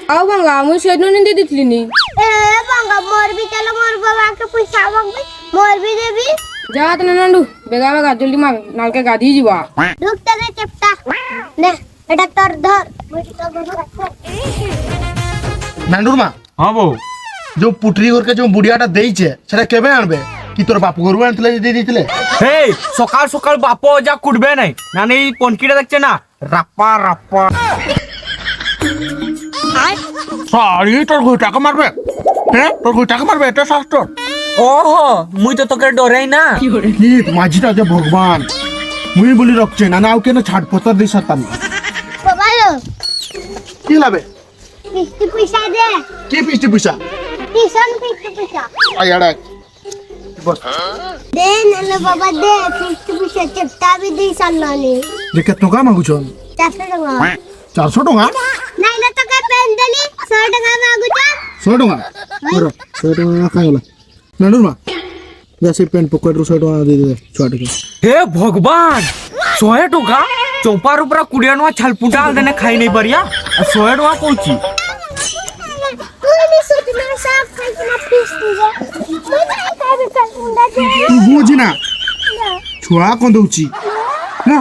ଆଉ ବାଙ୍ଗା ମୁଁ ସେଇଦିନ ନି ଦେଇଥିଲି ନି ए बांगा मोर भी चलो मोर बाबा के पैसा मांग मोर भी देबी যা তনে নান্ডু বেগা বেগা জলদি মাগ নালকে গাধি যা ढुकता दे चपटा ने एटा तोर धर मुझे तो बड़ा नांडुर मा हाँ बो जो पुटरी करके जो बुढ़ियाटा देइछे सेटा केबे आनबे कि तोर बाप घरु आनतले दे दितले हे सकाल सकाल बापो जा कुटबे नहीं नानी पनकीटा देखছে না রাপ্পা রাপ্পা সারি তোর ঘুটাকে মারবে হ্যাঁ তোর ঘুটাকে মারবে এটা শাস্ত্র ওহো মুই তো তোকে ডরাই না কি মাঝিটা যে ভগবান মুই বলি রক্ষে না না কেন ছাড় পতর দিছ তাম बाबा लो কি লাবে किस्ती पैसा दे কি পিস্টি পয়সা ट्यूशन किस्ती पैसा আয়াড়া বস दे नले बाबा दे किस्ती पैसा चपटा भी दे सालानी যে কত টাকা মাগুছন 400 টাকা 400 টাকা নাই না তো কে পেন দেলি 100 টাকা মাগু চা 100 টাকা বড় 100 টাকা খাইলা নান্ডুর মা যা সে পেন পকেটরু 100 টাকা দিয়ে দে ছুয়াটাকে हे भगवान 100 टका चौपार ऊपर कुड़िया नुआ छलपुटा देने खाई नहीं बढ़िया 100 टका पहुंची तू नहीं सोचना साफ खाई ना फीस दे मैं काय कर मुंडा दे तू बुझी ना छुआ कोन दउची ना